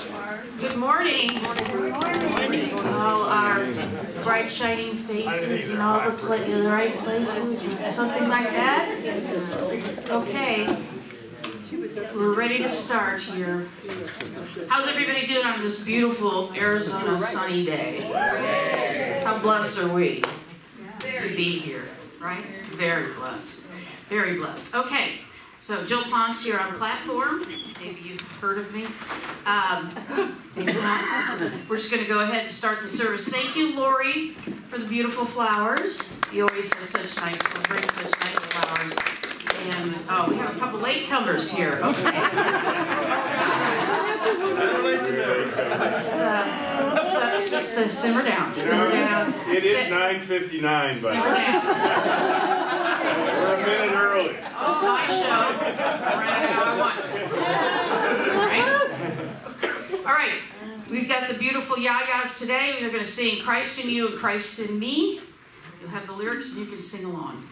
Good morning. Good morning. All our bright shining faces and all the right places, something like that. Okay, we're ready to start here. How's everybody doing on this beautiful Arizona sunny day? How blessed are we to be here, right? Very blessed. Very blessed. Okay. So Jill Ponce here on platform. Maybe you've heard of me. Maybe not. We're just going to go ahead and start the service. Thank you, Lori, for the beautiful flowers. You always have such nice, bring such nice flowers. And oh, we have a couple latecomers here. Okay. Let's simmer down. Simmer down. It is 9:59, but simmer down. We're a minute early. It's my show. I ran it how I want. All right. We've got the beautiful JaJas today. We are going to sing Christ in You and Christ in Me. You'll have the lyrics and you can sing along.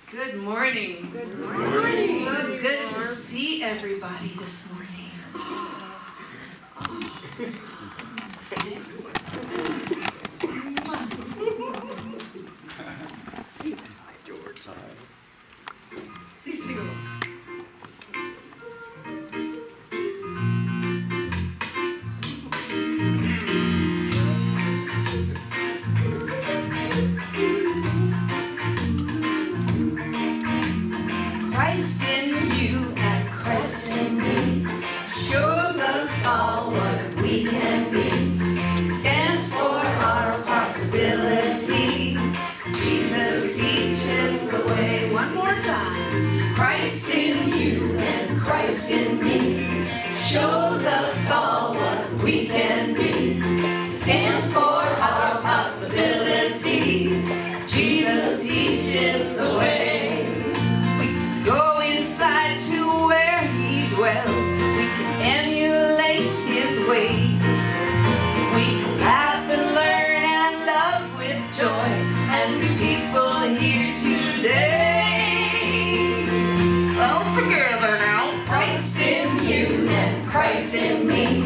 Good morning. Good morning. So good to see everybody this morning. Please sing along. Christ in you and Christ in me shows us all what we can be. Stands for our possibilities. Jesus teaches the way. One more time. Christ in you and Christ in me shows us all what we can be. Stands for our possibilities. Jesus teaches the way. Go inside to where he dwells. We can emulate his ways. We can laugh and learn and love with joy and be peaceful here today. Well, together now. Christ in you and Christ in me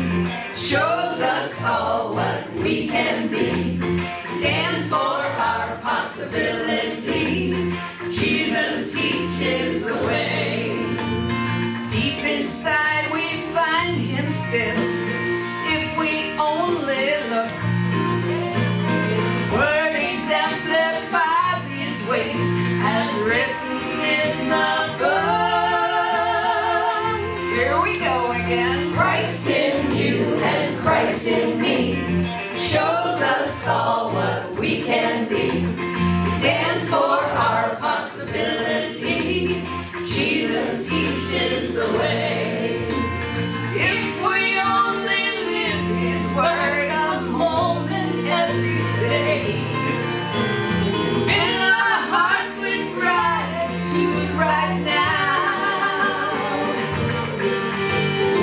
shows us all what we can be. Stands for our possibilities. Jesus teaches the way. Deep inside we find him still, if we only look. His word exemplifies his ways, as written in the book. Here we go again. Christ in you and Christ in me shows us all what we can be. Stands for our possibilities. Jesus teaches the way. If we only live his word a moment every day, fill our hearts with gratitude right now,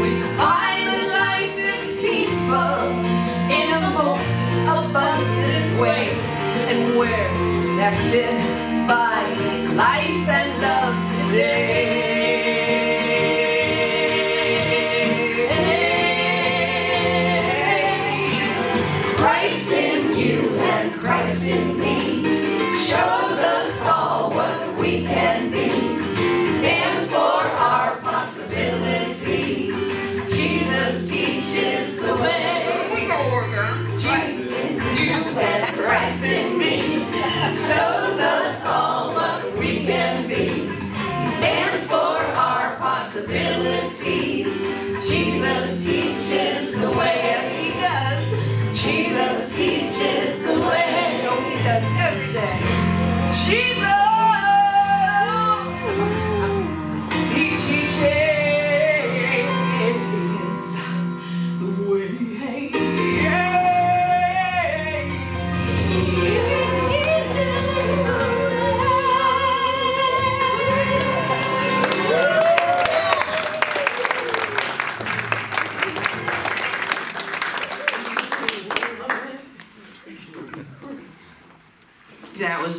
we find that life is peaceful in a most abundant way, and we're connected by his life and love today. Christ in you and Christ in me shows us all what we can be. He stands for our possibilities. Jesus teaches the way. We go again. Jesus in you and Christ in me shows us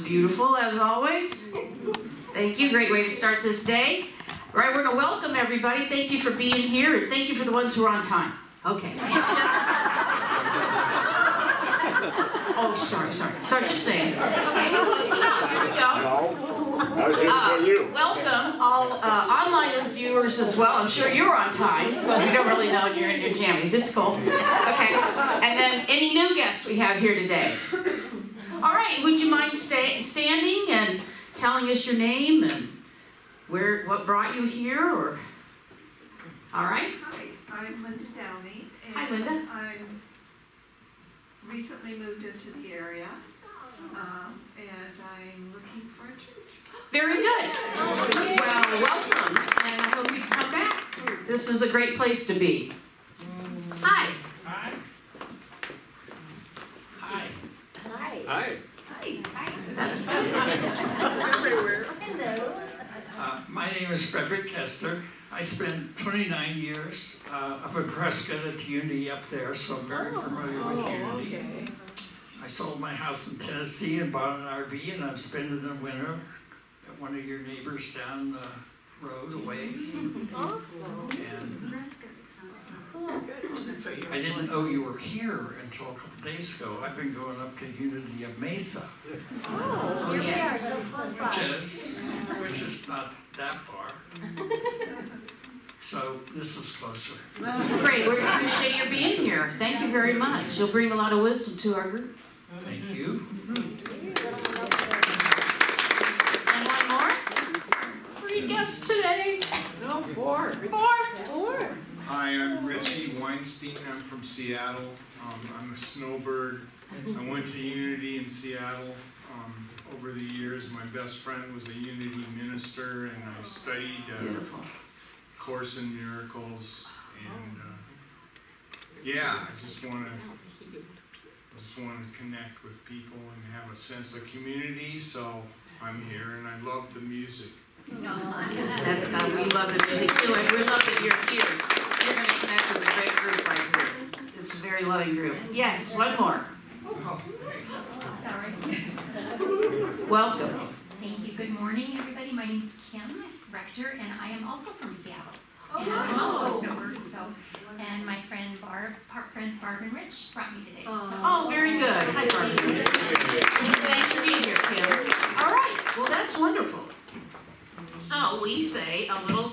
Beautiful, as always. Thank you. Great way to start this day. All right, we're going to welcome everybody. Thank you for being here, and thank you for the ones who are on time. Okay. Oh, sorry. Just saying. Okay. So, here we go. Welcome all online viewers as well. I'm sure you're on time, but we don't really know you're in your jammies. It's cool. Okay. And then any new guests we have here today. All right. Would you mind standing and telling us your name and what brought you here? Or all right. Hi, I'm Linda Downey. And Hi, Linda. I'm recently moved into the area, and I'm looking for a church. Very good. Well, welcome, and I hope you come back. This is a great place to be. Hi. Hi. Hi. Hi. That's good. Everywhere. Hello. My name is Frederick Kester. I spent 29 years up in Prescott at the Unity up there, so I'm very familiar with Unity. Okay. I sold my house in Tennessee and bought an RV, and I'm spending the winter at one of your neighbors down the road a ways. Awesome. And I didn't know you were here until a couple days ago. I've been going up to Unity of Mesa, Oh, yes. which is not that far. So this is closer. Great. We appreciate your being here. Thank you very much. You'll bring a lot of wisdom to our group. Thank you. And one more? 3 guests today. No, 4. 4. Hi, I'm Richie Weinstein. I'm from Seattle. I'm a snowbird. I went to Unity in Seattle over the years. My best friend was a Unity minister, and I studied a course in miracles. And yeah, I just want to connect with people and have a sense of community. So I'm here, and I love the music. We love the music too, and we love that you're here. You're going to connect with a great group right here. It's a very loving group. Yes, one more. Sorry. Welcome. Thank you. Good morning, everybody. My name is Kim Rector, and I am also from Seattle. And I'm also a snowbird, and my friends Barb and Rich brought me today. Oh, very good. Hi, Barb. Thanks for being here, Kim. All right. Well, that's wonderful. So we say a little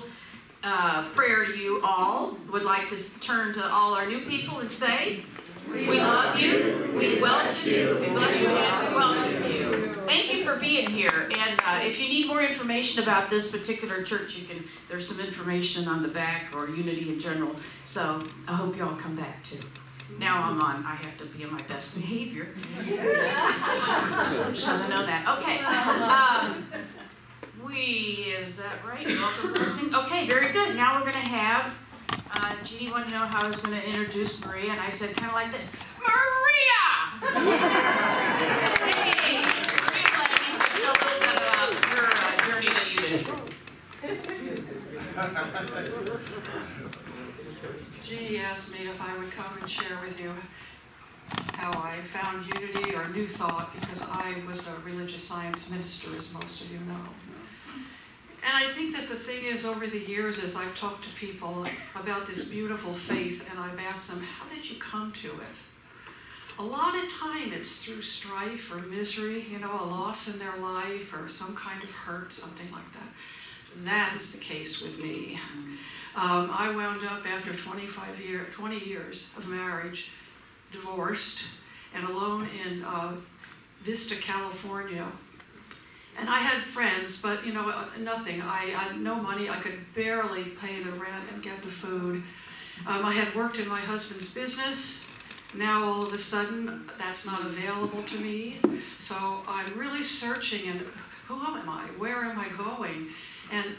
prayer to you all. Would like to turn to all our new people and say, we love you, we welcome you, we bless you, and we welcome you. Thank you for being here. And if you need more information about this particular church, there's some information on the back, or Unity in general. So I hope you all come back too. Now I have to be in my best behavior. I'm sure to know that. Okay. Is that right? Welcome, blessing. Okay, very good. Now we're going to have, Jeanne wanted to know how I was going to introduce Maria, and I said kind of like this, Maria! Hey, Maria Blaney, tell a little bit about her journey to Unity. Jeanne asked me if I would come and share with you how I found Unity or New Thought, because I was a religious science minister, as most of you know. And I think that the thing is, over the years, as I've talked to people about this beautiful faith, and I've asked them, how did you come to it? A lot of time it's through strife or misery, a loss in their life or some kind of hurt, something like that. That is the case with me. I wound up, after 20 years of marriage, divorced and alone in Vista, California. And I had friends, but nothing. I had no money. I could barely pay the rent and get the food. I had worked in my husband's business. Now all of a sudden, that's not available to me. So I'm really searching, and who am I? Where am I going? And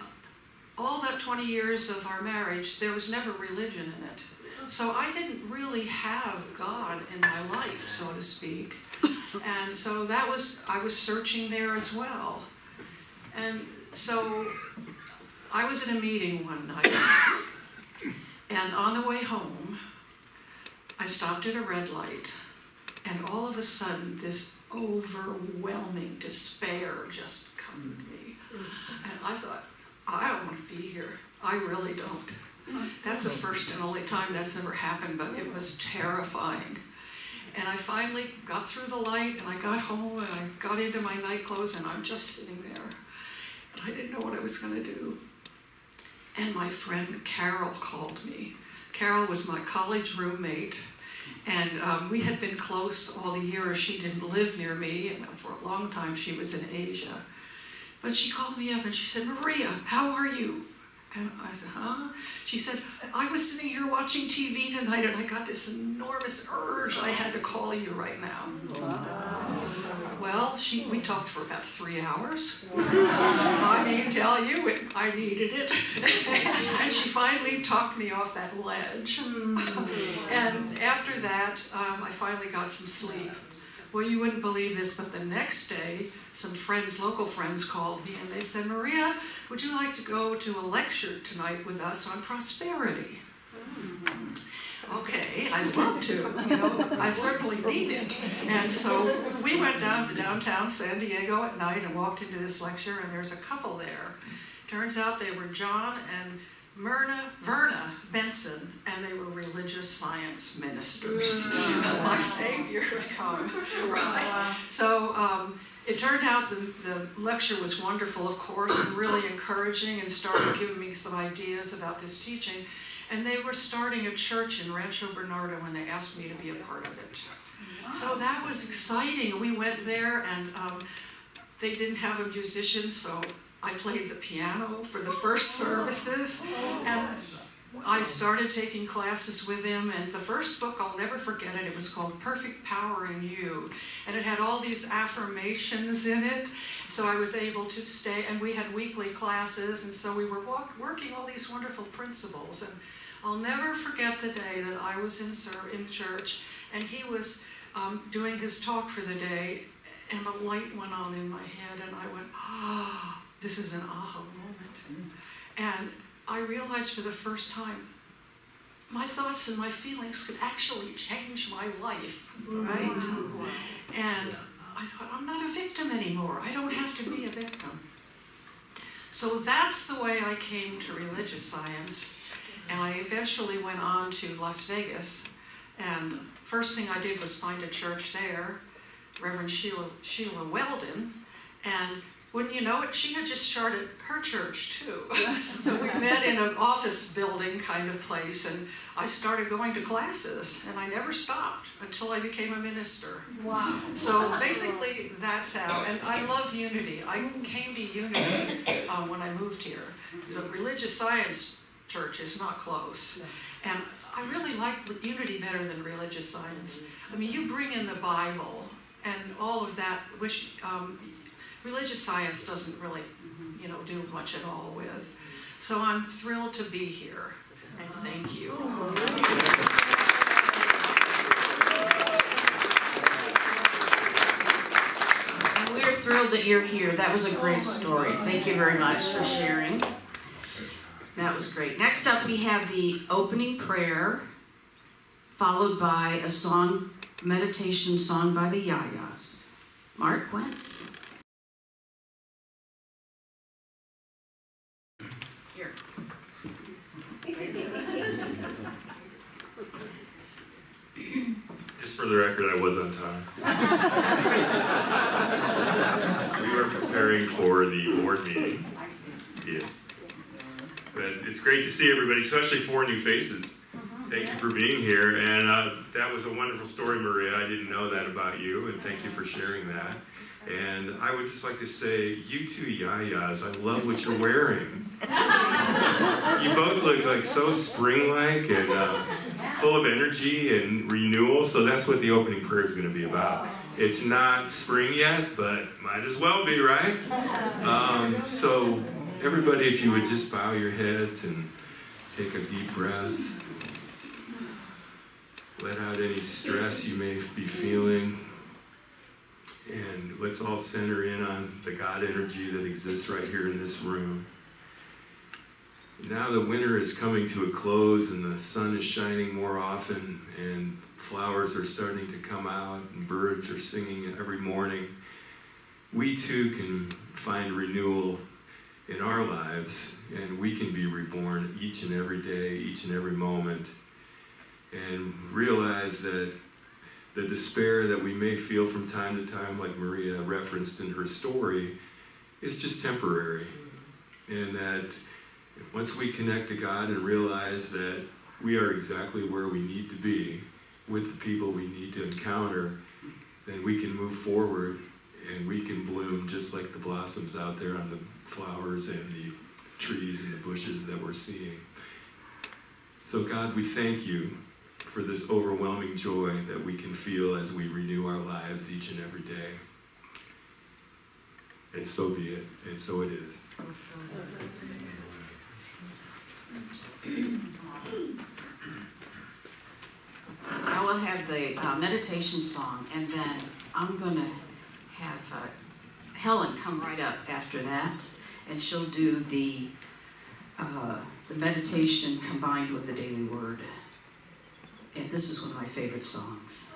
all that 20 years of our marriage, there was never religion in it. So I didn't really have God in my life, so to speak. And so I was searching there as well. And so I was in a meeting one night, and on the way home, I stopped at a red light, and all of a sudden this overwhelming despair just covered me. And I thought, I don't want to be here. I really don't. That's the first and only time that's ever happened, but it was terrifying. And I finally got through the light, and I got home, and I got into my night clothes, and I'm just sitting there. And I didn't know what I was going to do. And my friend Carol called me. Carol was my college roommate, and we had been close all the years. She didn't live near me, and for a long time she was in Asia. But she called me up and she said, "Maria, how are you?" And I said, "Huh?" She said, "I was sitting here watching TV tonight and I got this enormous urge. I had to call you right now." Well, we talked for about 3 hours. I mean, tell you, I needed it. And she finally talked me off that ledge. And after that, I finally got some sleep. Well, you wouldn't believe this, but the next day, some friends, local friends, called me and they said, "Maria, would you like to go to a lecture tonight with us on prosperity?" Okay, I'd love to. You know, I certainly need it. And so we went down to downtown San Diego at night and walked into this lecture, and there's a couple there. Turns out they were John and Verna Benson, and they were religious science ministers. My Savior had come, right? So it turned out the lecture was wonderful, of course, and really encouraging, and started giving me some ideas about this teaching. And they were starting a church in Rancho Bernardo when they asked me to be a part of it. So that was exciting. We went there, and they didn't have a musician, so I played the piano for the first services. And I started taking classes with him, and the first book, I'll never forget it, it was called Perfect Power in You. And it had all these affirmations in it, so I was able to stay, and we had weekly classes, and so we were working all these wonderful principles. And I'll never forget the day that I was in church, and he was doing his talk for the day, and a light went on in my head, and I went, "Ah, this is an aha moment." And I realized for the first time, my thoughts and my feelings could actually change my life, right? And I thought, I'm not a victim anymore. I don't have to be a victim. So that's the way I came to religious science. And I eventually went on to Las Vegas. And first thing I did was find a church there, Reverend Sheila Weldon. And wouldn't you know it, she had just started her church too. So we met in an office building kind of place, and I started going to classes, and I never stopped until I became a minister. Wow. So basically that's how, and I love unity. I came to unity when I moved here. The religious science church is not close. And I really like unity better than religious science. I mean, you bring in the Bible and all of that, which religious science doesn't really, do much at all with. So I'm thrilled to be here, and thank you. We're thrilled that you're here. That was a great story. Thank you very much for sharing. That was great. Next up, we have the opening prayer, followed by a song, meditation song by the JaJas. Mark Wentz. Here. Just for the record, I was on time. We were preparing for the board meeting. Yes. But it's great to see everybody, especially 4 new faces. Thank you for being here. And that was a wonderful story, Maria. I didn't know that about you, and thank you for sharing that. And I would just like to say, you two JaJas, I love what you're wearing. You both look like so spring-like and full of energy and renewal, so that's what the opening prayer is going to be about. It's not spring yet, but might as well be, right? So everybody, if you would just bow your heads and take a deep breath. Let out any stress you may be feeling. And let's all center in on the God energy that exists right here in this room. Now the winter is coming to a close and the sun is shining more often and flowers are starting to come out and birds are singing every morning. We too can find renewal in our lives, and we can be reborn each and every day, each and every moment, and realize that the despair that we may feel from time to time, like Maria referenced in her story, is just temporary. And that once we connect to God and realize that we are exactly where we need to be with the people we need to encounter, then we can move forward and we can bloom just like the blossoms out there on the flowers and the trees and the bushes that we're seeing. So God, we thank you for this overwhelming joy that we can feel as we renew our lives each and every day. And so be it, and so it is. I will have the meditation song, and then I'm going to have Helen come right up after that, and she'll do the meditation combined with the daily word. And this is one of my favorite songs.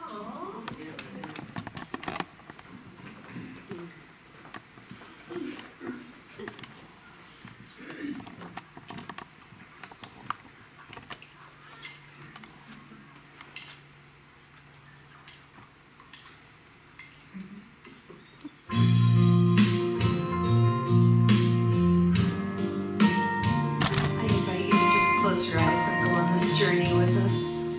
Close your eyes and go on this journey with us.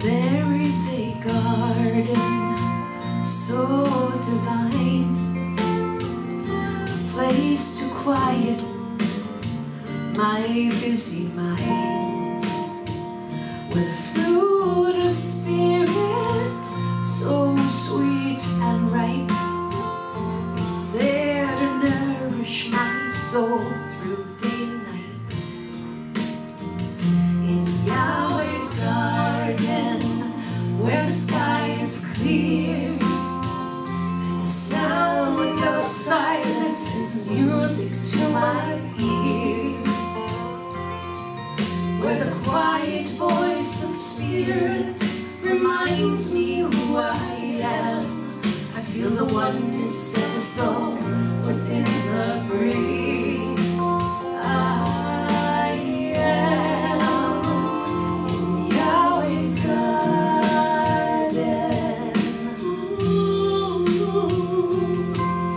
There is a garden so divine, a place to quiet my busy mind, with fruit of spirit so sweet and ripe, is there to nourish my soul through day and night. In Yahweh's garden, where the sky is clear, and the sound of silence is music to my ears, where the quiet voice of spirit reminds me who I am. I feel the oneness of the soul within the breeze. I am in Yahweh's garden.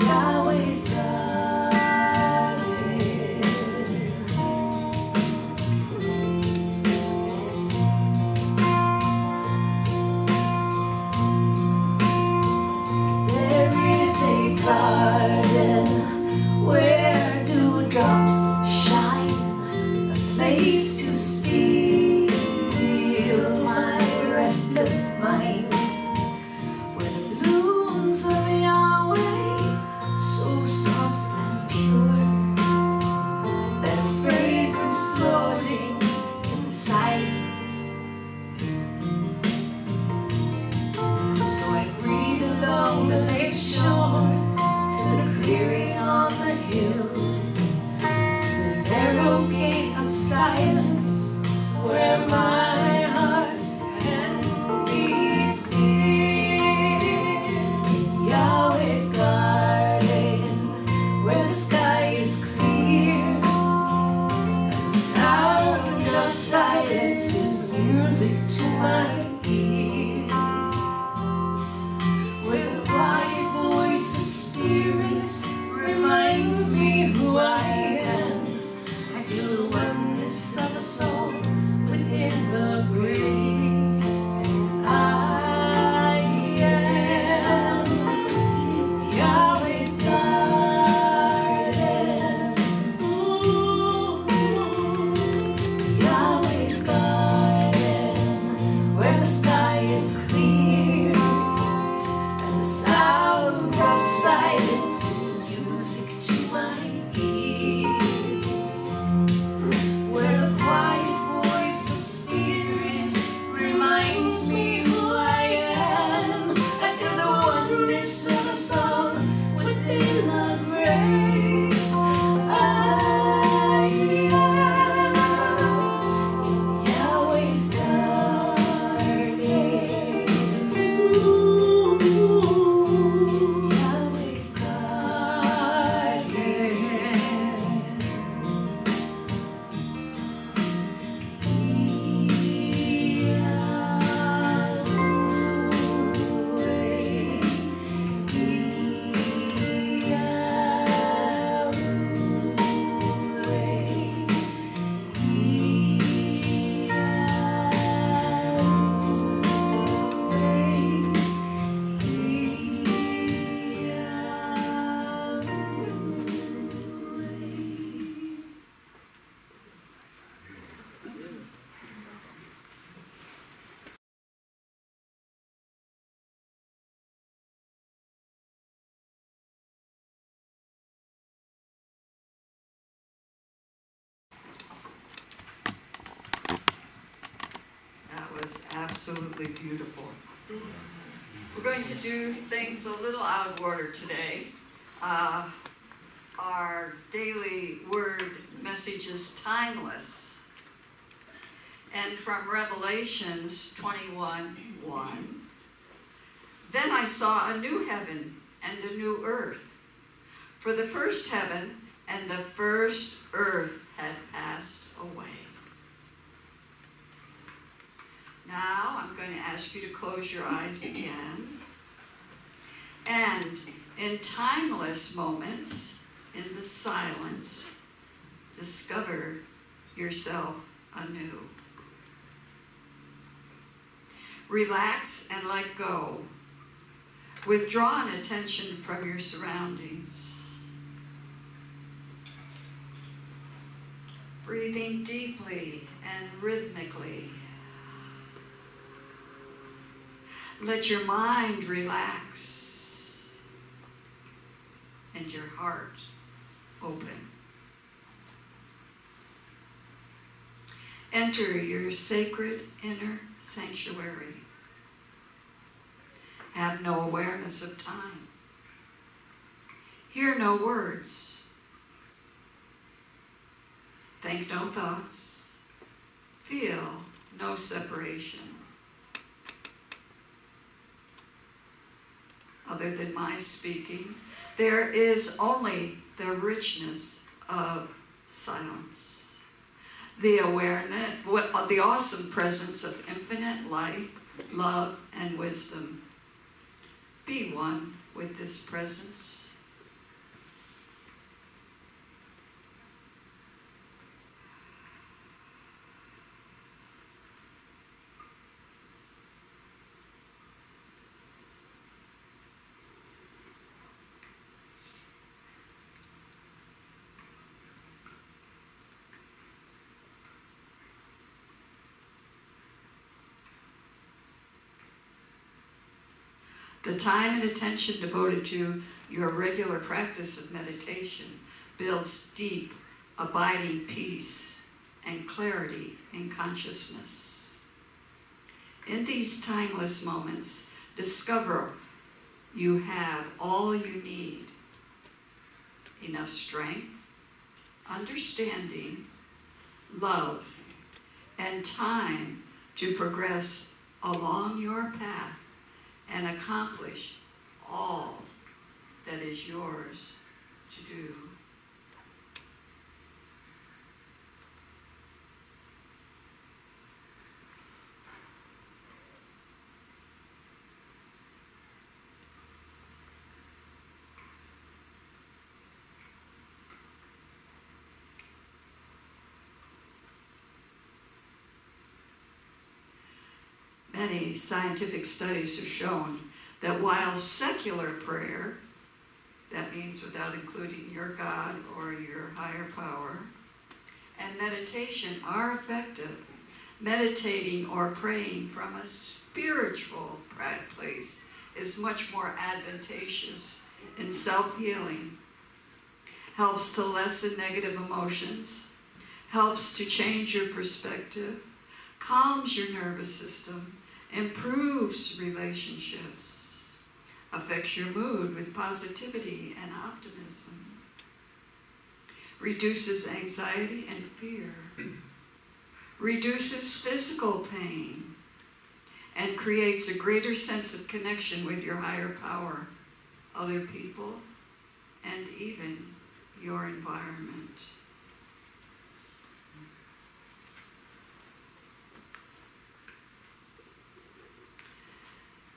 Yahweh's garden. There is a garden where dewdrops shine, a place to steal my restless mind, where the blooms of Yahweh, so soft and pure, their fragrance floating in the silence. So I breathe along the lake shore to the clearing on the hill, the narrow gate of silence where my heart can be still. In Yahweh's garden, where the sky is clear, and the sound of silence is music to my ears, where the quiet voice of spirit reminds me who I am. I feel the oneness of the soul within the great I am in Yahweh's garden. Yahweh's garden, where the absolutely beautiful. We're going to do things a little out of order today. Our daily word message is timeless. And from Revelations 21:1, then I saw a new heaven and a new earth. For the first heaven and the first earth had passed away. Now I'm going to ask you to close your eyes again. And in timeless moments, in the silence, discover yourself anew. Relax and let go. Withdraw an attention from your surroundings. Breathing deeply and rhythmically. Let your mind relax and your heart open. Enter your sacred inner sanctuary. Have no awareness of time. Hear no words. Think no thoughts. Feel no separation. Other than my speaking, there is only the richness of silence. The awareness, the awesome presence of infinite life, love, and wisdom. Be one with this presence. The time and attention devoted to your regular practice of meditation builds deep, abiding peace and clarity in consciousness. In these timeless moments, discover you have all you need. Enough strength, understanding, love, and time to progress along your path and accomplish all that is yours to do. Many scientific studies have shown that while secular prayer, that means without including your God or your higher power, and meditation are effective, meditating or praying from a spiritual place is much more advantageous in self-healing, helps to lessen negative emotions, helps to change your perspective, calms your nervous system, improves relationships, affects your mood with positivity and optimism, reduces anxiety and fear, reduces physical pain, and creates a greater sense of connection with your higher power, other people, and even your environment.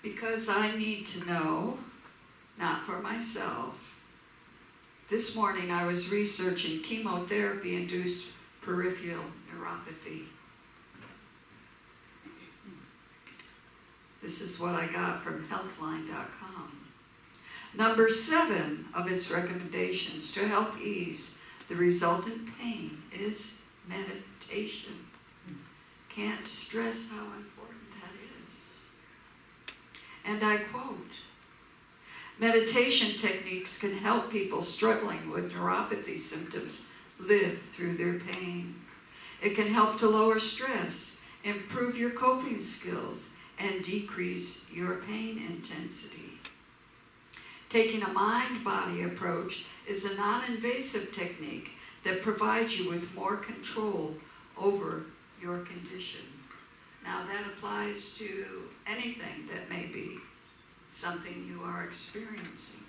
Because I need to know, not for myself. This morning I was researching chemotherapy-induced peripheral neuropathy. This is what I got from healthline.com. Number 7 of its recommendations to help ease the resultant pain is meditation. Can't stress how important that is. And I quote, meditation techniques can help people struggling with neuropathy symptoms live through their pain. It can help to lower stress improve your coping skills, and decrease your pain intensity. Taking a mind-body approach is a non-invasive technique that provides you with more control over your condition. Now that applies to anything that may be something you are experiencing,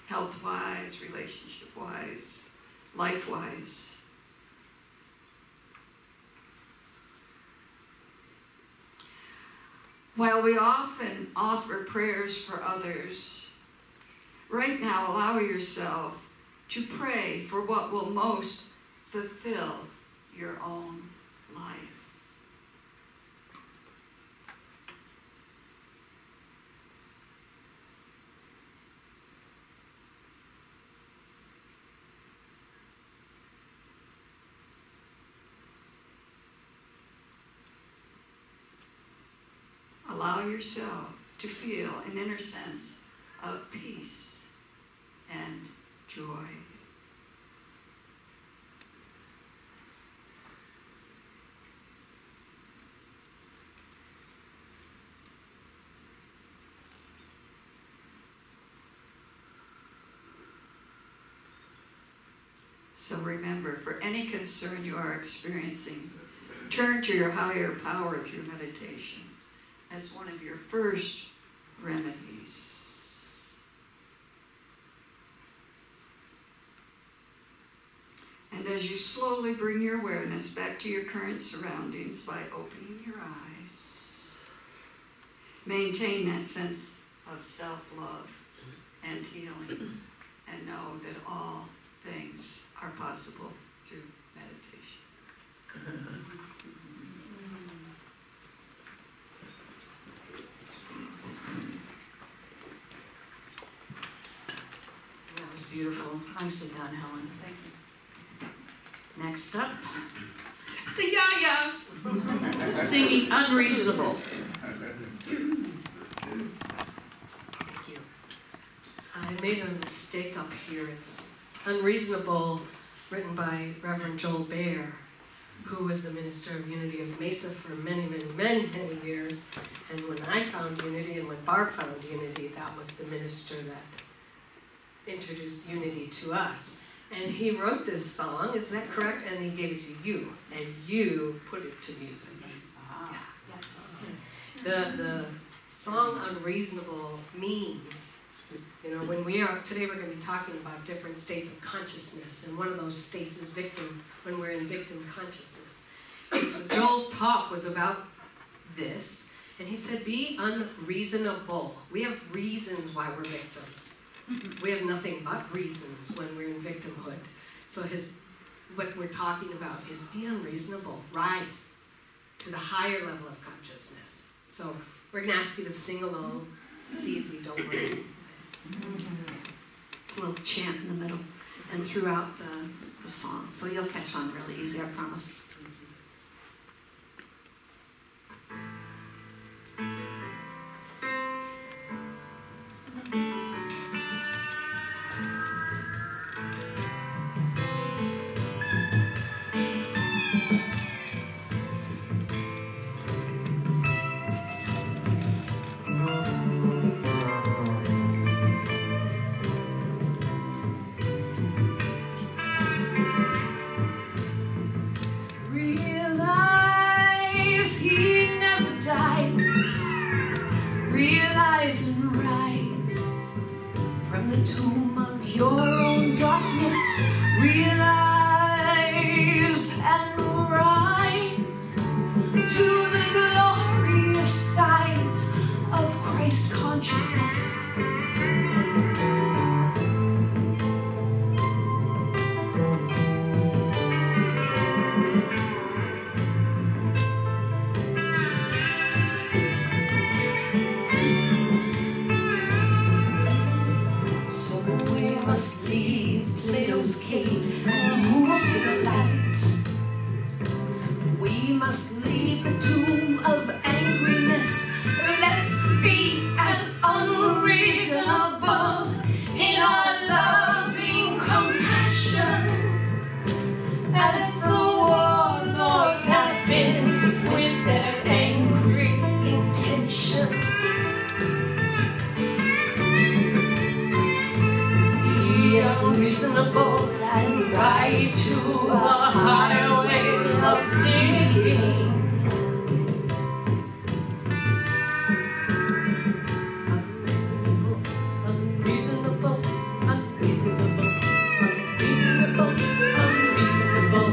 health-wise, relationship-wise, life-wise. While we often offer prayers for others, right now allow yourself to pray for what will most fulfill your own life. Allow yourself to feel an inner sense of peace and joy. So remember, for any concern you are experiencing, turn to your higher power through meditation as one of your first remedies. And as you slowly bring your awareness back to your current surroundings by opening your eyes, maintain that sense of self-love and healing, and know that all things are possible through meditation. That was beautiful. Nicely done, Helen. Thank you. Next up, The JaJas! singing Unreasonable. Thank you. I made a mistake up here. It's Unreasonable, written by Reverend Joel Baer, who was the minister of Unity of Mesa for many, many, many, many years. And when I found Unity and when Barb found Unity, that was the minister that introduced Unity to us. And he wrote this song, is that correct? And he gave it to you, and you put it to music. Yeah, yes. The song Unreasonable means, you know, today we're going to be talking about different states of consciousness, and one of those states is when we're in victim consciousness. And so Joel's talk was about this, and he said, be unreasonable. We have reasons why we're victims. We have nothing but reasons when we're in victimhood. So what we're talking about is be unreasonable. Rise to the higher level of consciousness. So we're going to ask you to sing along. It's easy, don't worry. It's a little chant in the middle and throughout the song, so you'll catch on really easy, I promise. As the warlords have been with their of living. Unreasonable, unreasonable, unreasonable, unreasonable,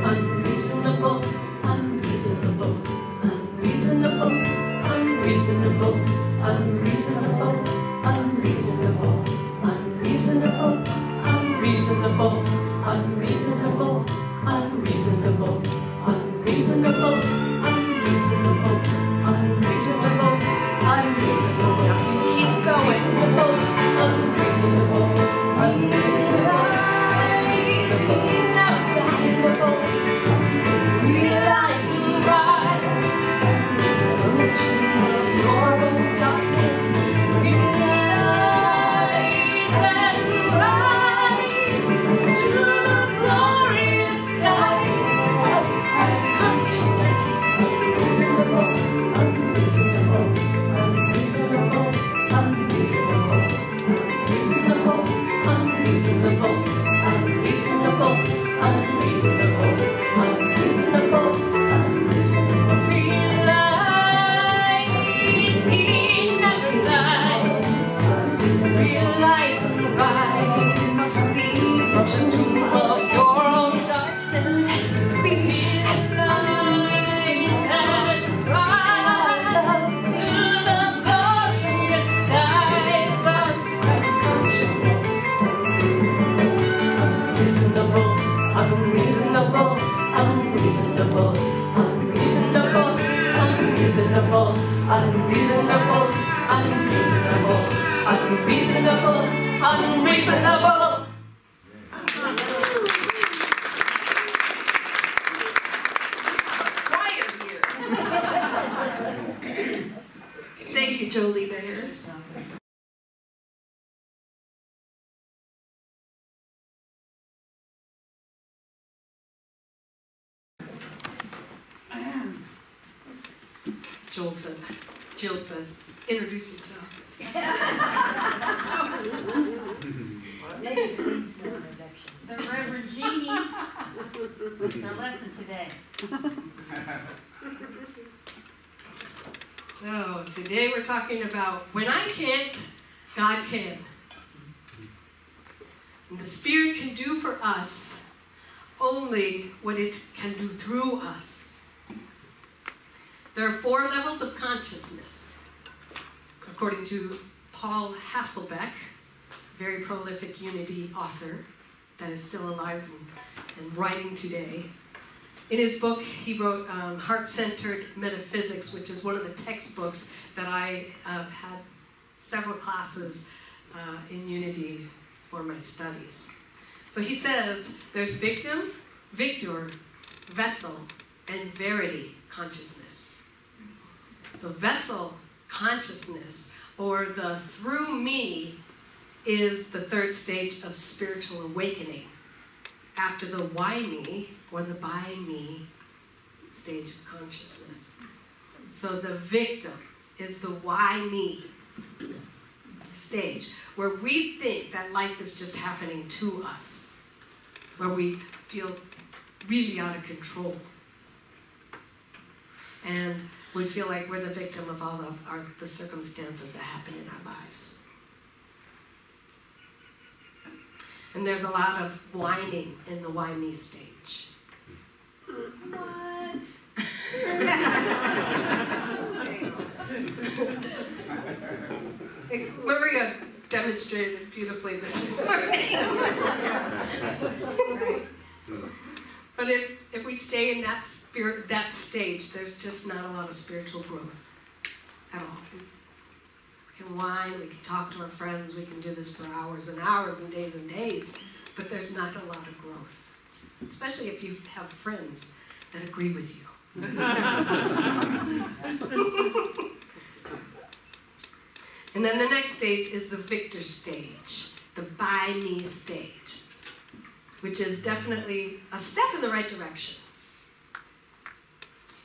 unreasonable, unreasonable, unreasonable, unreasonable, unreasonable, unreasonable, unreasonable, unreasonable, unreasonable, unreasonable, unreasonable, unreasonable, unreasonable, unreasonable. Now you keep going. Unreasonable, unreasonable, unreasonable, unreasonable. Realize and rise from the tomb of your own darkness. Realize and rise to the glorious skies of Christ consciousness. Unreasonable, unreasonable, unreasonable, unreasonable, unreasonable, unreasonable, unreasonable, unreasonable, unreasonable, unreasonable. Realize these needs and lies. Realize and rise. Leave the tomb of your own darkness. Let's be as lies and rise to the glorious skies of Christ consciousness. Unreasonable, unreasonable, unreasonable, unreasonable, unreasonable, unreasonable, unreasonable, unreasonable, unreasonable. Choir here. Thank you, Jolie Bayer. Jill says, introduce yourself. The Reverend Jeanne, their lesson today. So, today we're talking about when I can't, God can. And the Spirit can do for us only what it can do through us. There are 4 levels of consciousness, according to Paul Hasselbeck, very prolific Unity author that is still alive and writing today. In his book, he wrote Heart-Centered Metaphysics, which is one of the textbooks that I have had several classes in Unity for my studies. So he says there's victim, victor, vessel, and verity consciousness. So vessel consciousness, or the through me, is the 3rd stage of spiritual awakening, after the why me, or the by me, stage of consciousness. So the victim is the why me stage, where we think that life is just happening to us, where we feel really out of control. And we feel like we're the victim of all of the circumstances that happen in our lives. And there's a lot of whining in the why me stage. What? Maria demonstrated it beautifully this morning. Right. But if we stay in that stage, there's just not a lot of spiritual growth at all. We can whine, we can talk to our friends, we can do this for hours and hours and days, but there's not a lot of growth. Especially if you have friends that agree with you. And then the next stage is the victor stage, the by me stage, which is definitely a step in the right direction.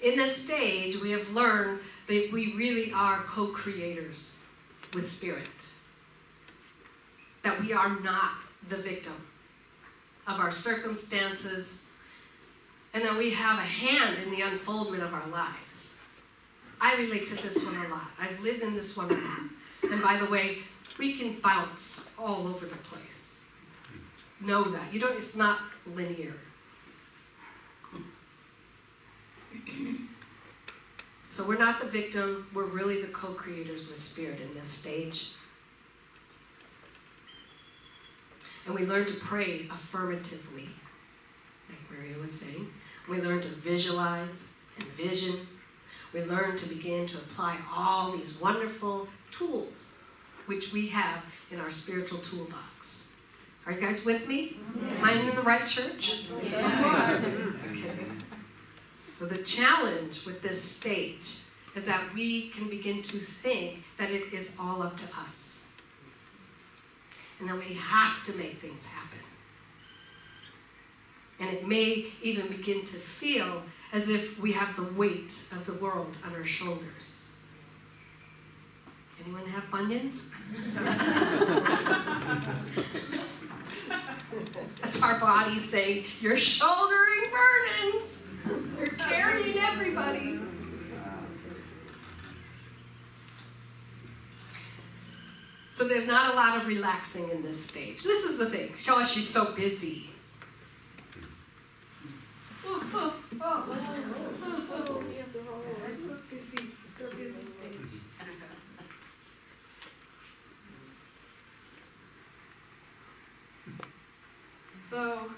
In this stage, we have learned that we really are co-creators with Spirit. That we are not the victim of our circumstances and that we have a hand in the unfoldment of our lives. I relate to this one a lot. I've lived in this one a lot. And by the way, we can bounce all over the place. Know that. It's not linear. So we're not the victim, we're really the co-creators with Spirit in this stage. And we learn to pray affirmatively, like Maria was saying. We learn to visualize and vision. We learn to begin to apply all these wonderful tools which we have in our spiritual toolbox. Are you guys with me? Am I in the right church? Yeah. Okay. So the challenge with this stage is that we can begin to think that it is all up to us. And that we have to make things happen. And it may even begin to feel as if we have the weight of the world on our shoulders. Anyone have bunions? That's our body saying, you're shouldering burdens. You're carrying everybody. So there's not a lot of relaxing in this stage. This is the thing. Show us she's so busy. So busy stage. So,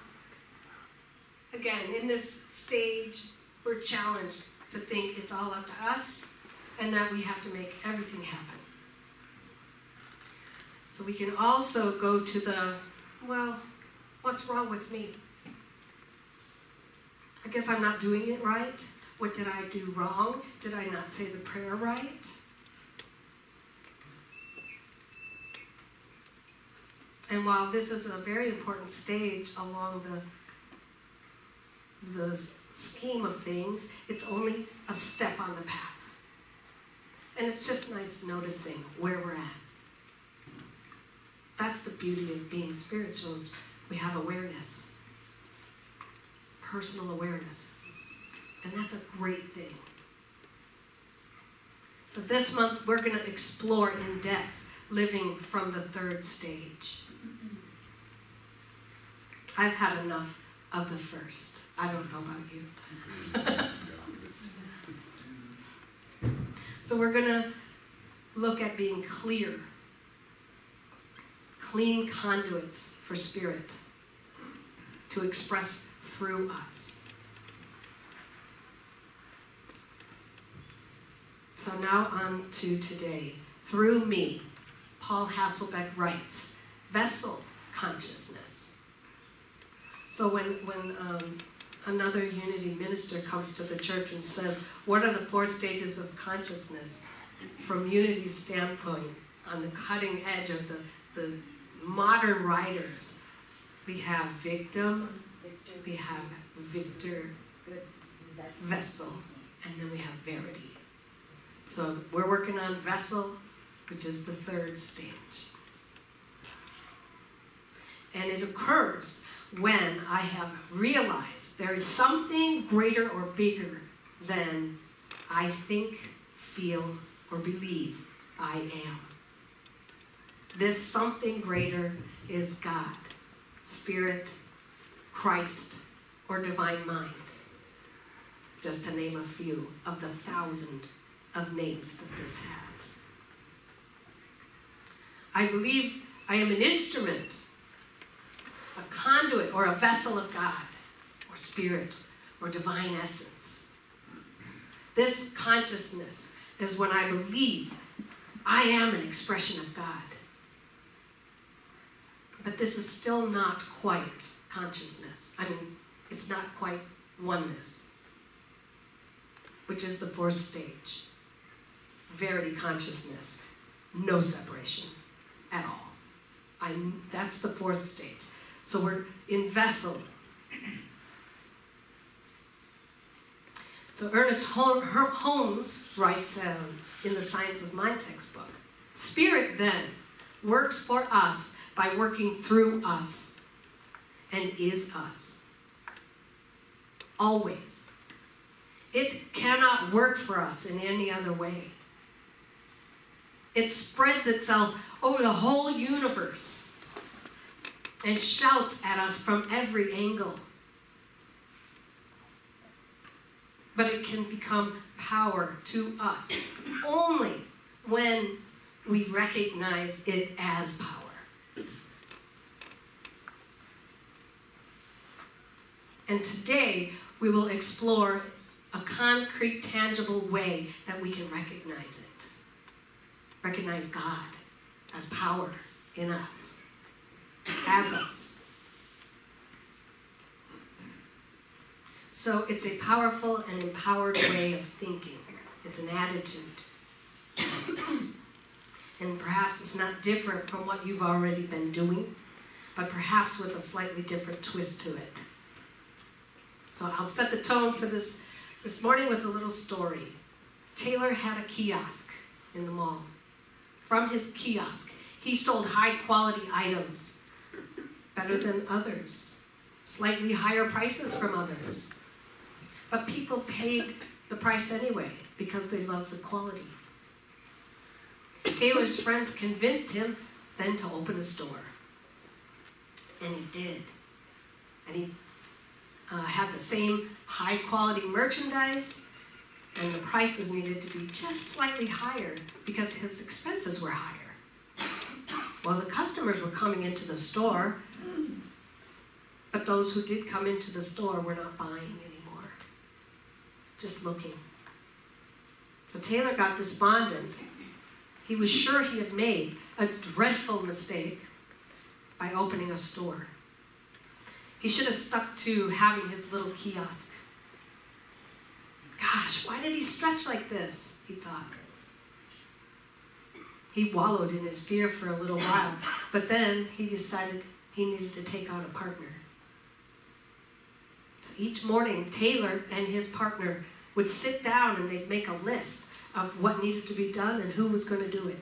again, in this stage, we're challenged to think it's all up to us and that we have to make everything happen. So we can also go to the, well, what's wrong with me? I guess I'm not doing it right. What did I do wrong? Did I not say the prayer right? And while this is a very important stage along the scheme of things, it's only a step on the path. And it's just nice noticing where we're at. That's the beauty of being spiritual, is we have awareness. Personal awareness. And that's a great thing. So this month, we're going to explore in depth living from the third stage. I've had enough of the first. I don't know about you. So we're going to look at being clear. Clean conduits for Spirit to express through us. So now on to today. Through me, Paul Hasselbeck writes, vessel consciousness. So when another unity minister comes to the church and says, what are the 4 stages of consciousness? From unity's standpoint, on the cutting edge of the modern writers, we have victim, we have victor, vessel, and then we have verity. So we're working on vessel, which is the third stage. And it occurs when I have realized there is something greater or bigger than I think, feel, or believe I am. This something greater is God, Spirit, Christ, or divine mind. Just to name a few of the 1,000 of names that this has. I believe I am an instrument, a conduit or a vessel of God, or Spirit, or divine essence. This consciousness is when I believe I am an expression of God. But this is still not quite consciousness. I mean, it's not quite oneness, which is the 4th stage. Verity consciousness, no separation at all. That's the 4th stage. So we're in vessel. So Ernest Holmes writes in the Science of Mind textbook, Spirit then works for us by working through us and is us. always. It cannot work for us in any other way. It spreads itself over the whole universe and shouts at us from every angle. But it can become power to us only when we recognize it as power. And today we will explore a concrete, tangible way that we can recognize it. Recognize God as power in us, as us. So it's a powerful and empowered way of thinking. It's an attitude. And perhaps it's not different from what you've already been doing, but perhaps with a slightly different twist to it. So I'll set the tone for this morning with a little story. Taylor had a kiosk in the mall. From his kiosk, he sold high-quality items, better than others, slightly higher prices from others. But people paid the price anyway because they loved the quality. Taylor's friends convinced him then to open a store. And he did. And he had the same high-quality merchandise, and the prices needed to be just slightly higher because his expenses were higher. Well, the customers were coming into the store, but those who did come into the store were not buying anymore, just looking. So Taylor got despondent. He was sure he had made a dreadful mistake by opening a store. He should have stuck to having his little kiosk. Gosh, why did he stretch like this? He thought. He wallowed in his fear for a little while, but then he decided he needed to take on a partner. So each morning, Taylor and his partner would sit down and they'd make a list of what needed to be done and who was going to do it.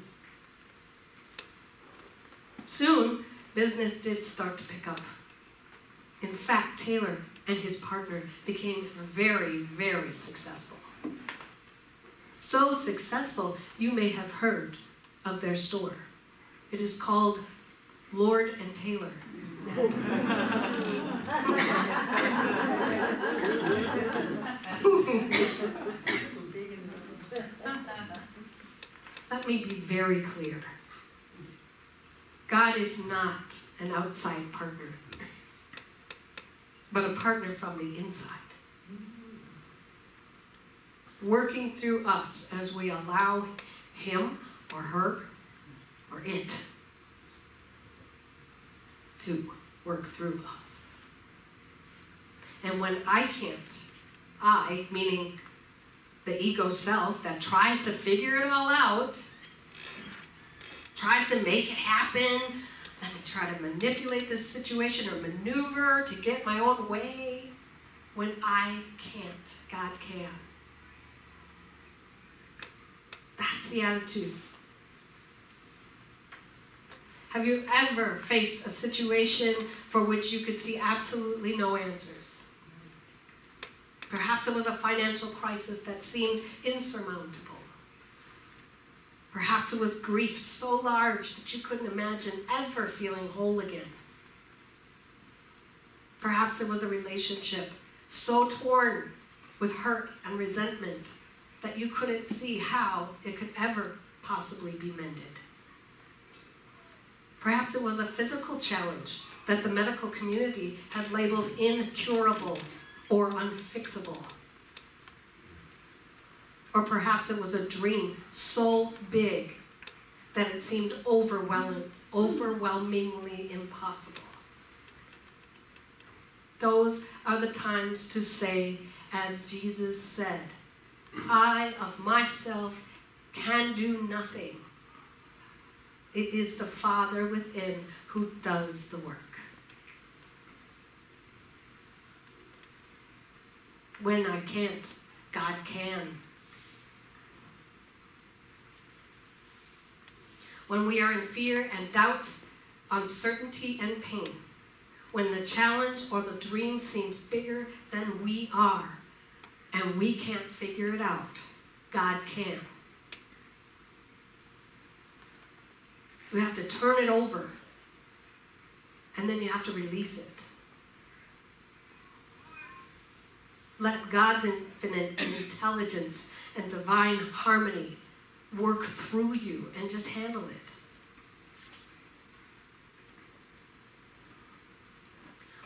Soon, business did start to pick up. In fact, Taylor and his partner became very, very successful. So successful, you may have heard of their store. It is called Lord and Taylor. Let me be very clear. God is not an outside partner, but a partner from the inside. Working through us as we allow him or her or it to work through us. And when I can't, I, meaning the ego self that tries to figure it all out, tries to make it happen, let me try to manipulate this situation or maneuver to get my own way. When I can't, God can. That's the attitude. Have you ever faced a situation for which you could see absolutely no answers? Perhaps it was a financial crisis that seemed insurmountable. Perhaps it was grief so large that you couldn't imagine ever feeling whole again. Perhaps it was a relationship so torn with hurt and resentment that you couldn't see how it could ever possibly be mended. Perhaps it was a physical challenge that the medical community had labeled incurable or unfixable. Or perhaps it was a dream so big that it seemed overwhelmingly impossible. Those are the times to say, as Jesus said, I of myself can do nothing. It is the Father within who does the work. When I can't, God can. When we are in fear and doubt, uncertainty and pain, when the challenge or the dream seems bigger than we are, and we can't figure it out, God can. We have to turn it over, and then you have to release it. Let God's infinite intelligence and divine harmony work through you and just handle it.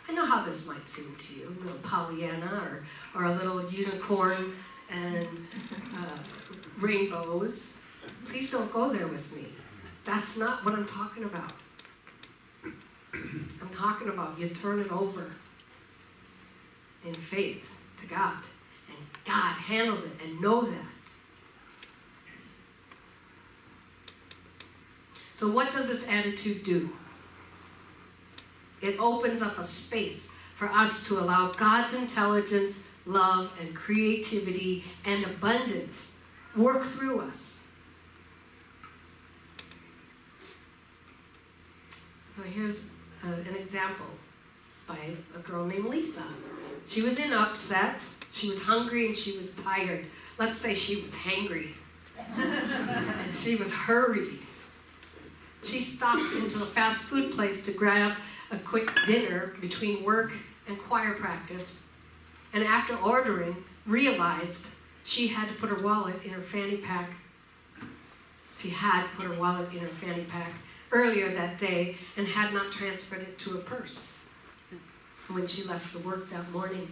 I know how this might seem to you, a little Pollyanna or a little unicorn and rainbows. Please don't go there with me. That's not what I'm talking about. I'm talking about you turn it over in faith to God, and God handles it, and know that. So what does this attitude do? It opens up a space for us to allow God's intelligence, love, and creativity and abundance work through us. So here's an example by a girl named Lisa. She was in upset, she was hungry, and she was tired. Let's say she was hangry. And she was hurried. She stopped into a fast food place to grab a quick dinner between work and choir practice, and after ordering, realized she had to put her wallet in her fanny pack. She had put her wallet in her fanny pack earlier that day and had not transferred it to her purse when she left for work that morning.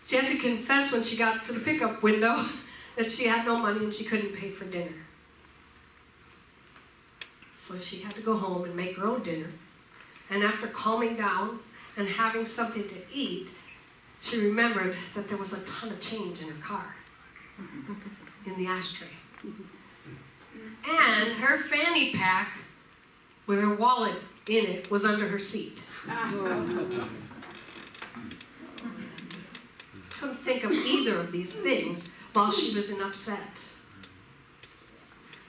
She had to confess when she got to the pickup window that she had no money and she couldn't pay for dinner. So she had to go home and make her own dinner. And after calming down and having something to eat, she remembered that there was a ton of change in her car, in the ashtray. And her fanny pack with her wallet in it was under her seat. Couldn't think of either of these things while she was in upset.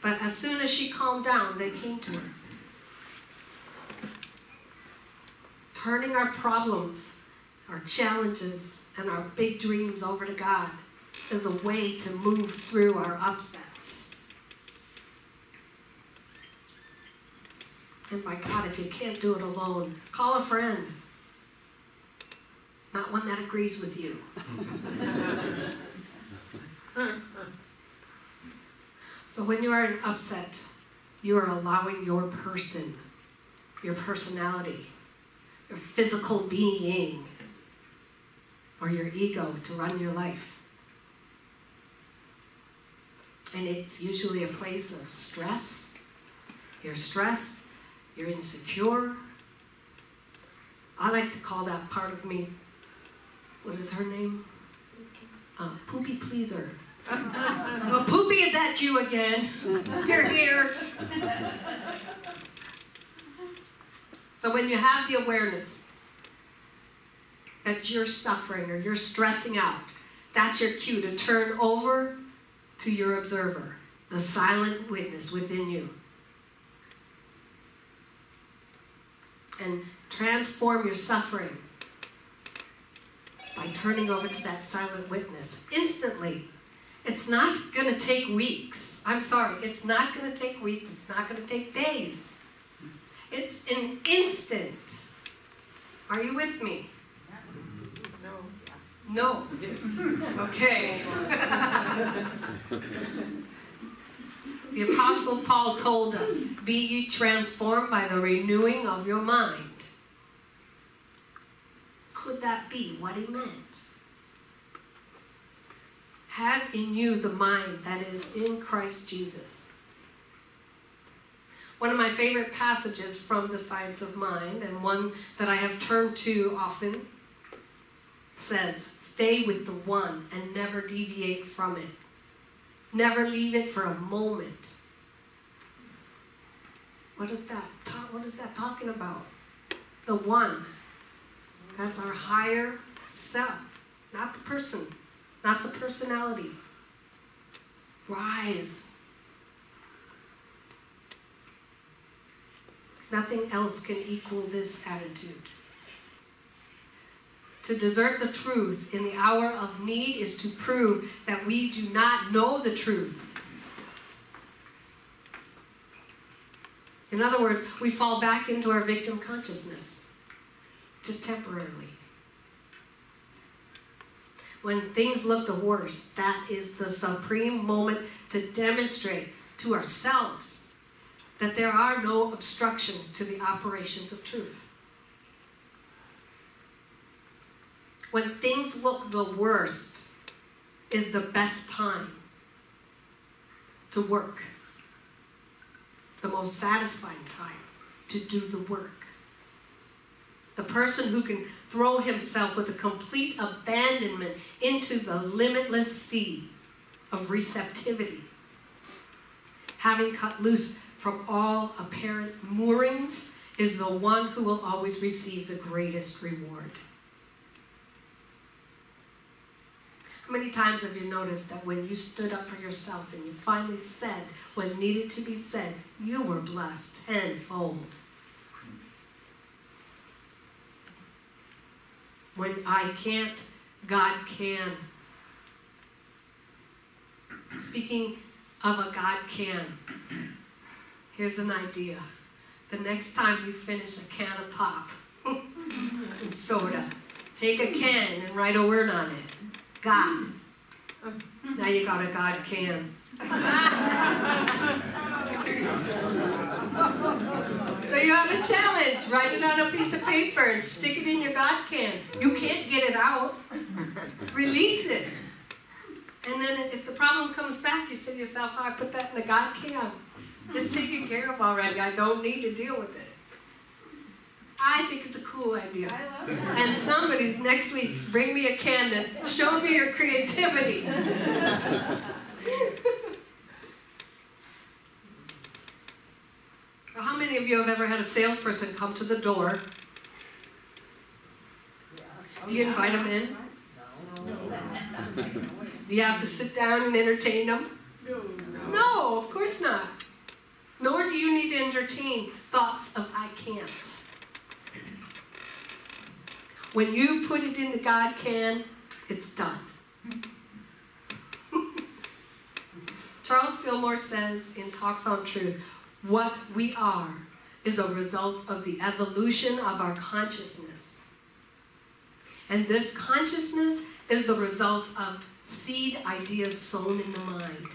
But as soon as she calmed down, they came to her. Turning our problems, our challenges, and our big dreams over to God is a way to move through our upsets. And my God, if you can't do it alone, call a friend. Not one that agrees with you. So when you are in upset, you are allowing your person, your personality, your physical being, or your ego to run your life. And it's usually a place of stress. You're stressed, you're insecure. I like to call that part of me, what is her name? Poopy pleaser. Well, Poopy is at you again. You're here. So when you have the awareness that you're suffering or you're stressing out, that's your cue to turn over to your observer, the silent witness within you. And transform your suffering by turning over to that silent witness instantly. It's not going to take weeks. I'm sorry, it's not going to take weeks. It's not going to take days. It's an instant. Are you with me? No. Okay. The Apostle Paul told us, "Be ye transformed by the renewing of your mind." Could that be what he meant? Have in you the mind that is in Christ Jesus. One of my favorite passages from the Science of Mind, and one that I have turned to often, says, "Stay with the one and never deviate from it. Never leave it for a moment." What is that talking about? The one. That's our higher self, not the person, not the personality. Rise. Nothing else can equal this attitude. To desert the truth in the hour of need is to prove that we do not know the truth. In other words, we fall back into our victim consciousness, just temporarily. When things look the worst, that is the supreme moment to demonstrate to ourselves that there are no obstructions to the operations of truth. When things look the worst is the best time to work. The most satisfying time to do the work. The person who can throw himself with a complete abandonment into the limitless sea of receptivity, having cut loose from all apparent moorings, is the one who will always receive the greatest reward. How many times have you noticed that when you stood up for yourself and you finally said what needed to be said, you were blessed tenfold? When I can't, God can. Speaking of a God can, here's an idea. The next time you finish a can of pop, some soda, take a can and write a word on it. God. Now you got a God can. So you have a challenge. Write it on a piece of paper and stick it in your God can. You can't get it out. Release it. And then if the problem comes back, you say to yourself, oh, I put that in the God can. It's taken care of already. I don't need to deal with it. I think it's a cool idea. I love it. And somebody's next week, bring me a can that show me your creativity. So how many of you have ever had a salesperson come to the door? Do you invite them in? Do you have to sit down and entertain them? No, of course not. Nor do you need to entertain thoughts of I can't. When you put it in the God can, it's done. Charles Fillmore says in Talks on Truth, what we are is a result of the evolution of our consciousness. And this consciousness is the result of seed ideas sown in the mind.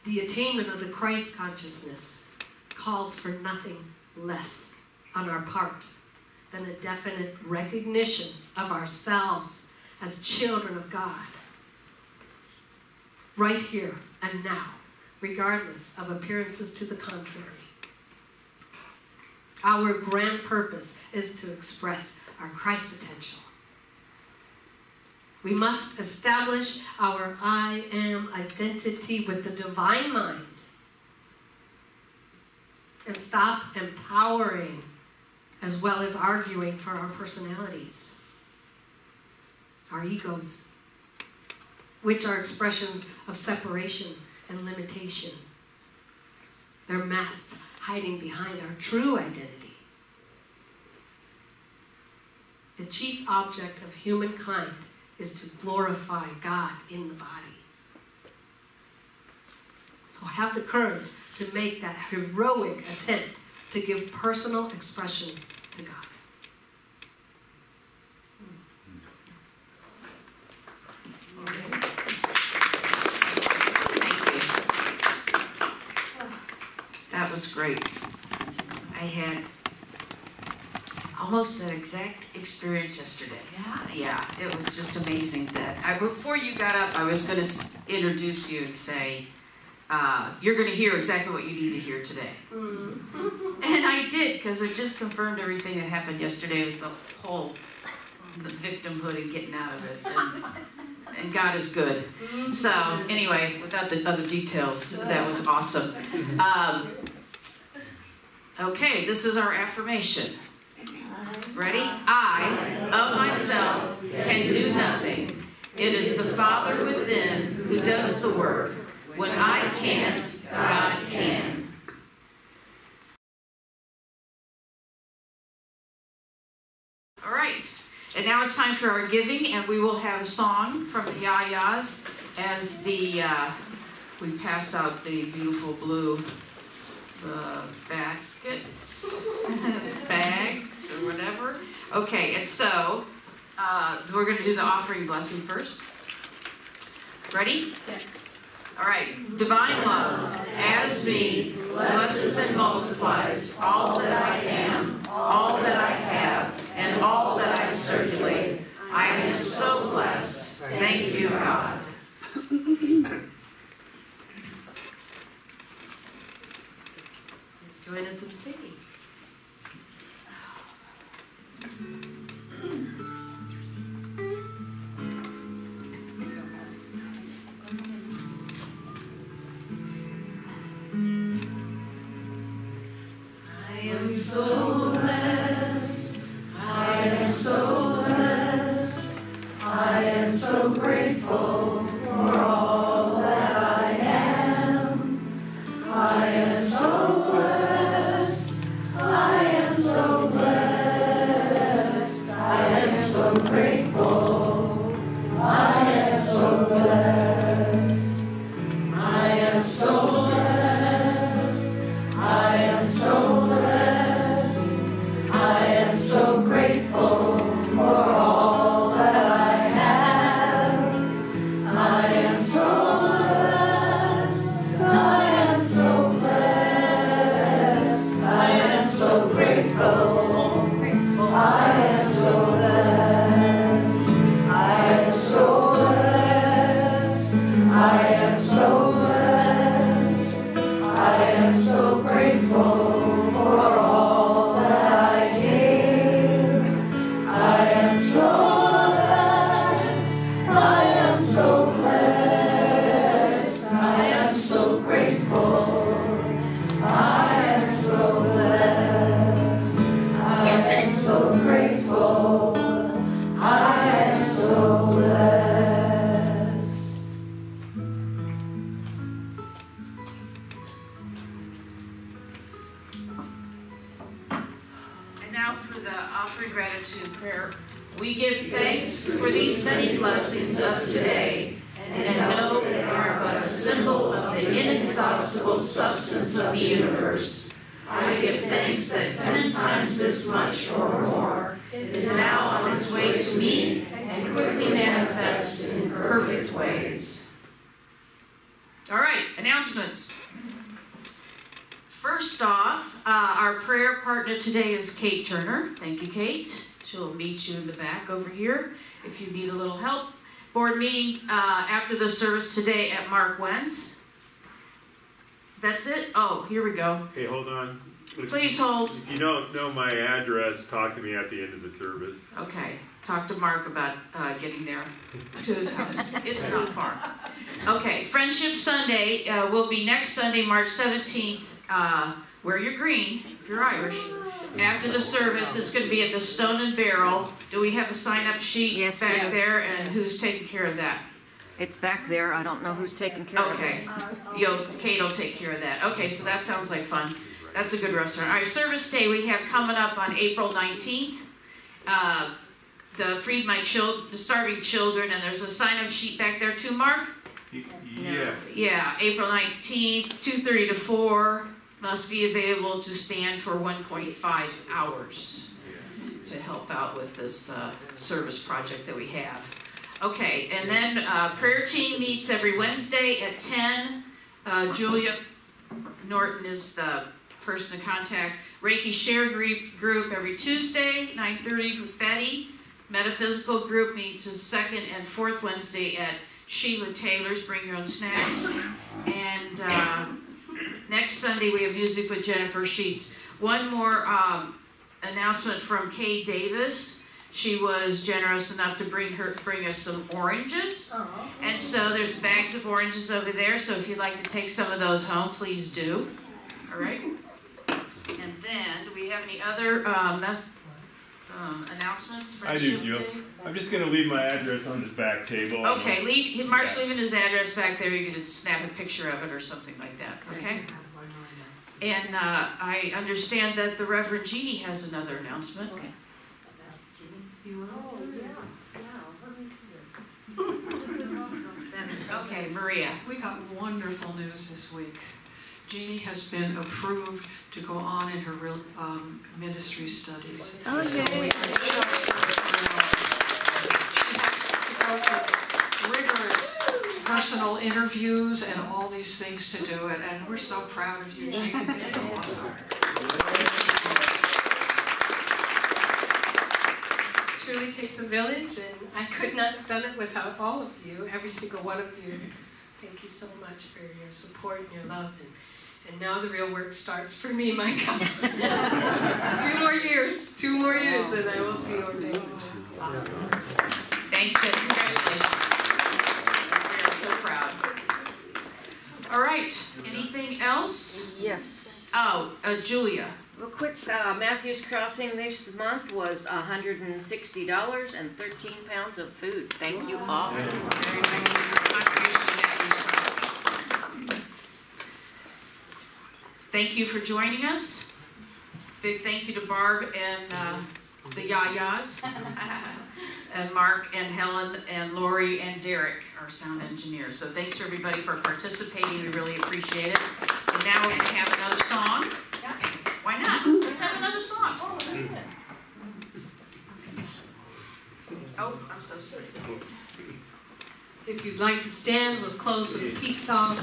The attainment of the Christ consciousness calls for nothing less on our part than a definite recognition of ourselves as children of God. Right here and now, regardless of appearances to the contrary. Our grand purpose is to express our Christ potential. We must establish our I am identity with the divine mind and stop empowering as well as arguing for our personalities, our egos, which are expressions of separation and limitation. They're masks hiding behind our true identity. The chief object of humankind is to glorify God in the body. So have the courage to make that heroic attempt to give personal expression to God. That was great. I had almost an exact experience yesterday. Yeah, it was just amazing that before you got up, I was going to introduce you and say, you're going to hear exactly what you need to hear today. And I did, because it just confirmed everything that happened yesterday. It was the whole the victimhood and getting out of it. And God is good. So anyway, without the other details, that was awesome. Okay, this is our affirmation. Ready? I, of myself, can do nothing. It is the Father within who does the work. When I can't, God can. And now it's time for our giving, and we will have a song from the JaJas as we pass out the beautiful blue baskets, bags, or whatever. Okay, and so we're going to do the offering blessing first. Ready? Yes. All right. Divine love, as me, blesses and multiplies all that I am, all that I have, and all that I circulate. I am so blessed. Thank you, God. Please join us in singing. I am so blessed, I am so blessed, I am so grateful for all that I am. I am so blessed, I am so blessed, I am so grateful, I am so blessed, I am so blessed, I am so blessed, I am so grateful for all that I have. I am so blessed, I am so blessed, I am so grateful, I am so blessed, I am so blessed, I am so blessed, I am so grateful for all that I give. I am so blessed, I am so blessed, I am so grateful, I am so blessed, I am so grateful, I am so blessed. And now for the offering gratitude prayer. We give thanks for these many blessings of today, and know they are but a symbol of the inexhaustible substance of the universe. I give thanks that 10 times this much or more is now on its way to me and quickly manifests in perfect ways. All right, announcements. First off, our prayer partner today is Kate Turner. Thank you, Kate. She'll meet you in the back over here if you need a little help. Board meeting after the service today at Mark Wentz. That's it? Oh, here we go. Hey, hold on. Please hold. If you don't know my address, talk to me at the end of the service. Okay. Talk to Mark about getting there to his house. It's not far. Okay. Friendship Sunday will be next Sunday, March 17th. Wear your green if you're Irish. After the service, it's going to be at the Stone and Barrel. Do we have a sign-up sheet back there, and who's taking care of that? It's back there. I don't know who's taking care of it. Okay. Kate will take care of that. Okay, so that sounds like fun. That's a good restaurant. All right, service day we have coming up on April 19th. The Feed My the Starving Children, and there's a sign-up sheet back there too, Mark? Yes. Yeah, April 19th, 2:30 to 4. Must be available to stand for 1.5 hours to help out with this service project that we have. Okay, and then prayer team meets every Wednesday at 10. Julia Norton is the person to contact. Reiki Share group every Tuesday, 9:30 with Betty. Metaphysical group meets the second and fourth Wednesday at Sheila Taylor's. Bring your own snacks. And next Sunday we have music with Jennifer Sheets. One more announcement from Kay Davis. She was generous enough to bring us some oranges. And so there's bags of oranges over there. So if you'd like to take some of those home, please do. All right. And then, do we have any other announcements? I do, Jill. I'm just going to leave my address on this back table. Okay, Mark's leaving his address back there. You can snap a picture of it or something like that, okay? And I understand that the Reverend Jeanne has another announcement. Okay. Okay, Maria. We got wonderful news this week. Jeanne has been approved to go on in her ministry studies. Oh, So we are just she had to go through rigorous personal interviews and all these things to do it, and we're so proud of you, Jeanne. It's awesome. It truly takes a village, and I could not have done it without all of you, every single one of you. Thank you so much for your support and your love. And now the real work starts for me, my God. 2 more years, and I will be ordained. Awesome. Thanks and congratulations. We are so proud. All right, anything else? Yes. Oh, Julia. Real quick, Matthew's Crossing this month was $160 and 13 pounds of food. Thank you all. Very nice for your contribution to Matthew's Crossing. Thank you for joining us. Big thank you to Barb and the JaJas, and Mark and Helen and Lori and Derek, our sound engineers. So thanks to everybody for participating. We really appreciate it. And now we're going to have another song. Why not? Let's have another song. Oh, that's it. Oh, I'm so sorry. If you'd like to stand, we'll close with a peace song.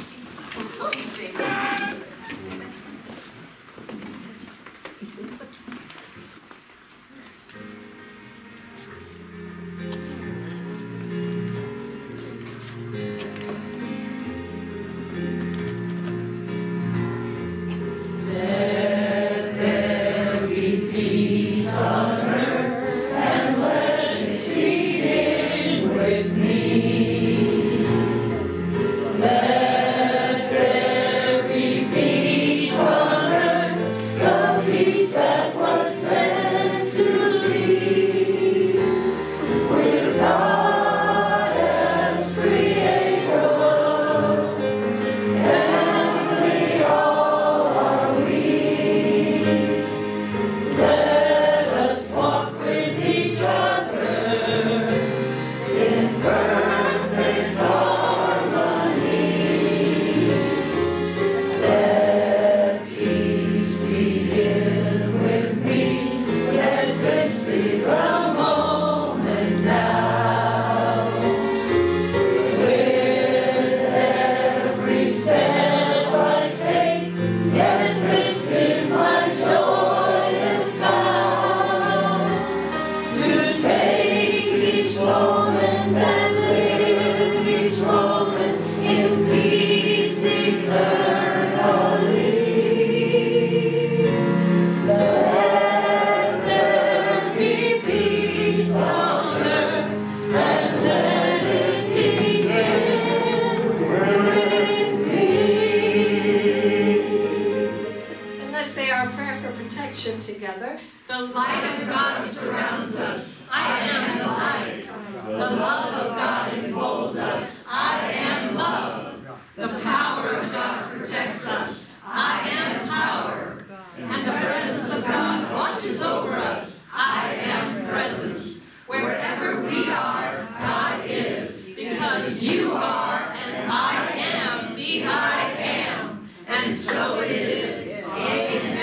Together. The light of God surrounds us. I am the light. The love of God enfolds us. I am love. The power of God protects us. I am power. And the presence of God watches over us. I am presence. Wherever we are, God is. Because you are and I am the I am. And so it is. Amen.